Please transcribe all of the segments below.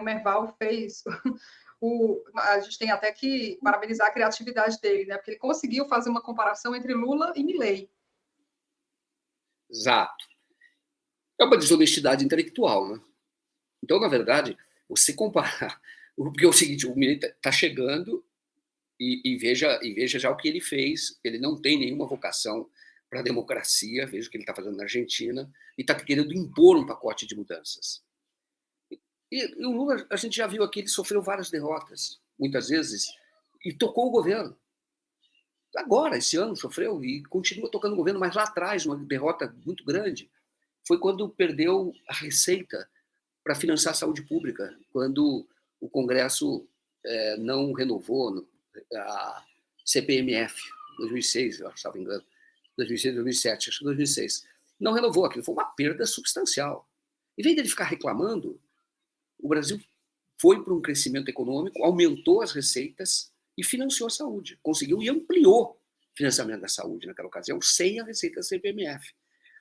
O Merval fez... a gente tem até que parabenizar a criatividade dele, né? Porque ele conseguiu fazer uma comparação entre Lula e Milei. Exato. É uma desonestidade intelectual, né? Então, na verdade, você comparar... Porque é o seguinte, o Milei está chegando e veja já o que ele fez. Ele não tem nenhuma vocação para a democracia, veja o que ele está fazendo na Argentina, e está querendo impor um pacote de mudanças. E o Lula, a gente já viu aqui, ele sofreu várias derrotas, muitas vezes, e tocou o governo. Agora, esse ano, sofreu e continua tocando o governo, mas lá atrás, uma derrota muito grande, foi quando perdeu a receita para financiar a saúde pública, quando o Congresso não renovou a CPMF, 2006, eu acho, estava engano, 2006, 2007, acho que 2006. Não renovou aquilo, foi uma perda substancial. Em vez dele ficar reclamando, o Brasil foi para um crescimento econômico, aumentou as receitas e financiou a saúde. Conseguiu e ampliou o financiamento da saúde naquela ocasião, sem a receita da CPMF.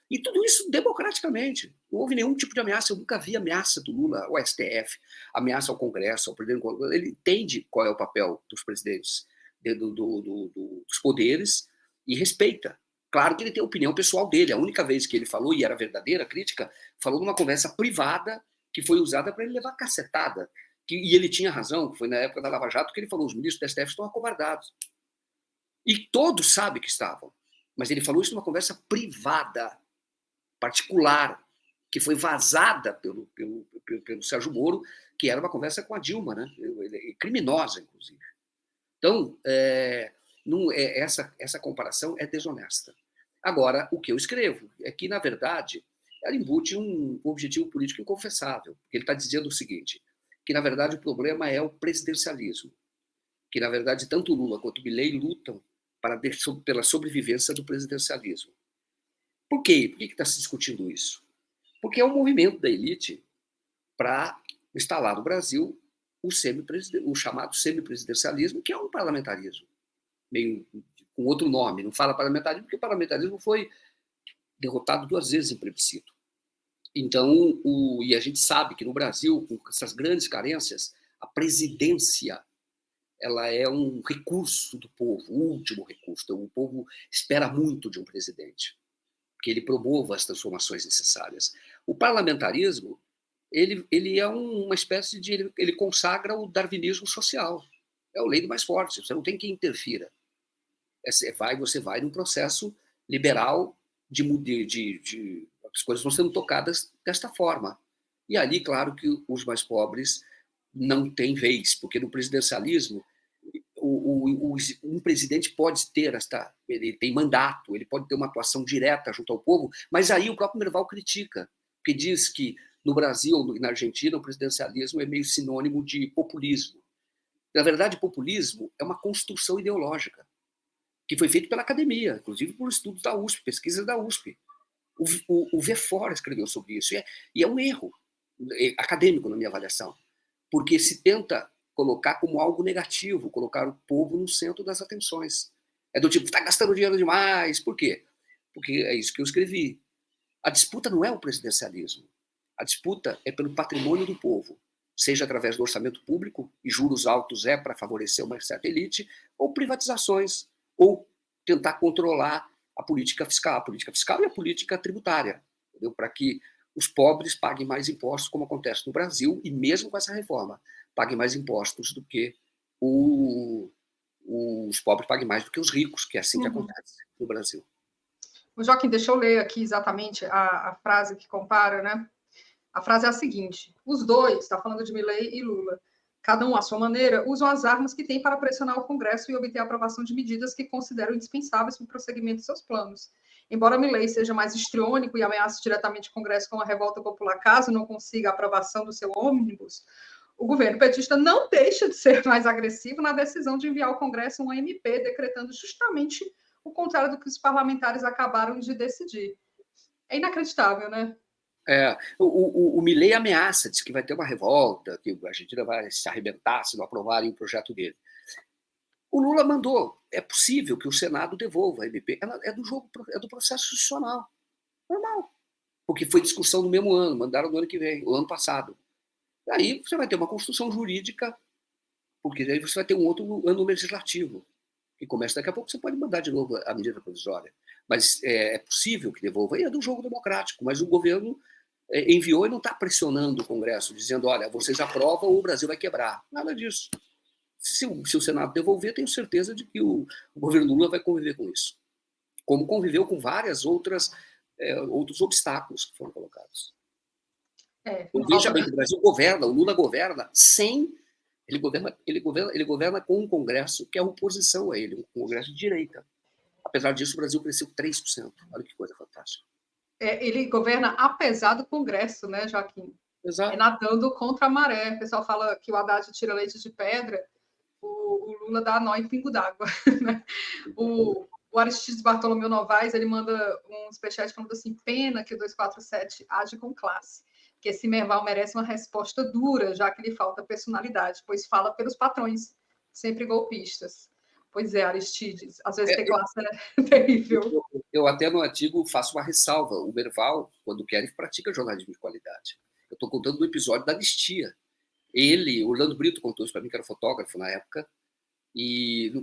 E tudo isso democraticamente. Não houve nenhum tipo de ameaça. Eu nunca vi ameaça do Lula ao STF, ameaça ao Congresso, ao presidente. Ele entende qual é o papel dos presidentes, dos poderes, e respeita. Claro que ele tem a opinião pessoal dele. A única vez que ele falou, e era verdadeira crítica, falou numa conversa privada que foi usada para ele levar cacetada. E ele tinha razão, foi na época da Lava Jato que ele falou: os ministros do STF estão acovardados. E todos sabem que estavam. Mas ele falou isso numa conversa privada, particular, que foi vazada pelo Sérgio Moro, que era uma conversa com a Dilma, né? Criminosa, inclusive. Então, essa comparação é desonesta. Agora, o que eu escrevo é que, na verdade, ela embute um objetivo político inconfessável. Ele está dizendo o seguinte, que, na verdade, o problema é o presidencialismo. Que, na verdade, tanto Lula quanto Milei lutam pela sobrevivência do presidencialismo. Por quê? Por que está se discutindo isso? Porque é um movimento da elite para instalar no Brasil o chamado semipresidencialismo, que é um parlamentarismo, meio com outro nome. Não fala parlamentarismo porque o parlamentarismo foi derrotado 2 vezes em plebiscito. Então, e a gente sabe que no Brasil, com essas grandes carências, a presidência ela é um recurso do povo, o último recurso. Então, o povo espera muito de um presidente, que ele promova as transformações necessárias. O parlamentarismo, ele é uma espécie de... Ele consagra o darwinismo social. É a lei do mais forte, você não tem quem interfira. Você vai num processo liberal as coisas vão sendo tocadas desta forma. E ali, claro que os mais não têm vez, porque no presidencialismo um presidente pode ter ele tem mandato, ele pode ter uma atuação direta junto ao povo, mas aí o próprio Merval critica, porque diz que no Brasil e na Argentina o presidencialismo é meio sinônimo de populismo. Na verdade, populismo é uma construção ideológica que foi feita pela academia, inclusive por estudos da USP, pesquisas da USP. O Vefora escreveu sobre isso, e é um erro acadêmico na minha avaliação, porque se tenta colocar como algo negativo, colocar o povo no centro das atenções. É do tipo, está gastando dinheiro demais. Por quê? Porque é isso que eu escrevi. A disputa não é o presidencialismo. A disputa é pelo patrimônio do povo, seja através do orçamento público, e juros altos para favorecer uma certa elite, ou privatizações, ou tentar controlar a política fiscal e a política tributária, para que os pobres paguem mais impostos, como acontece no Brasil, e mesmo com essa reforma, paguem mais impostos do que os pobres paguem mais do que os ricos, que é assim que acontece no Brasil. O Joaquim, deixa eu ler aqui exatamente a frase que compara, né? A frase é a seguinte: os dois, está falando de Milei e Lula, cada um à sua maneira, usam as armas que têm para pressionar o Congresso e obter a aprovação de medidas que consideram indispensáveis para o prosseguimento de seus planos. Embora Milei seja mais histriônico e ameace diretamente o Congresso com a revolta popular caso não consiga a aprovação do seu ônibus, o governo petista não deixa de ser mais agressivo na decisão de enviar ao Congresso um MP decretando justamente o contrário do que os parlamentares acabaram de decidir. É inacreditável, né? O Milei ameaça, diz que vai ter uma revolta, que a Argentina vai se arrebentar se não aprovarem o projeto dele. O Lula mandou, é possível que o Senado devolva a MP. É do processo institucional. Normal. Porque foi discussão no mesmo ano, mandaram no ano que vem, o ano passado. Aí você vai ter uma construção jurídica, porque aí você vai ter um outro ano legislativo, que começa daqui a pouco, você pode mandar de novo a medida provisória. Mas é possível que devolva, e é do jogo democrático, mas o governo enviou e não está pressionando o Congresso, dizendo, olha, vocês aprovam ou o Brasil vai quebrar. Nada disso. Se o Senado devolver, tenho certeza de que o governo Lula vai conviver com isso. Como conviveu com várias outros obstáculos que foram colocados. Veja bem que o Brasil governa, o Lula governa sem... Ele governa com um Congresso que é oposição a ele, um Congresso de direita. Apesar disso, o Brasil cresceu 3%. Olha que coisa fantástica. Ele governa apesar do Congresso, né, Joaquim? Exato. Nadando contra a maré. O pessoal fala que o Haddad tira leite de pedra, o Lula dá nó em pingo d'água. Né? O Aristides Bartolomeu Novaes, ele manda um superchat falando assim, pena que o 247 age com classe, que esse Merval merece uma resposta dura, já que lhe falta personalidade, pois fala pelos patrões, sempre golpistas. Pois é, Aristides, às vezes ter classe é terrível. Eu até no artigo faço uma ressalva. O Merval, quando quer, ele pratica jornalismo de qualidade. Eu estou contando do episódio da anistia. Ele, Orlando Brito contou isso para mim, que era fotógrafo na época, e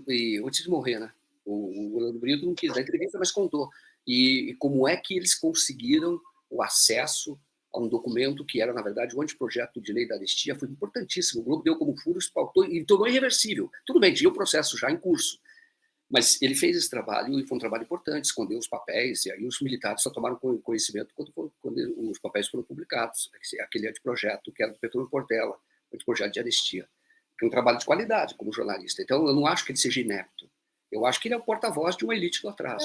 antes de morrer, né? O Orlando Brito não quis dar entrevista, mas contou. E como é que eles conseguiram o acesso a um documento que era, na verdade, o anteprojeto de lei da anistia, foi importantíssimo. O Globo deu como furo, pautou e tornou irreversível. Tudo bem, tinha o processo já em curso. Mas ele fez esse trabalho e foi um trabalho importante, escondeu os papéis, e aí os militares só tomaram conhecimento quando os papéis foram publicados. Aquele anteprojeto que era do Petrônio Portela, o anteprojeto de anistia, que é um trabalho de qualidade como jornalista. Então, eu não acho que ele seja inepto. Eu acho que ele é o porta-voz de uma elite lá atrás.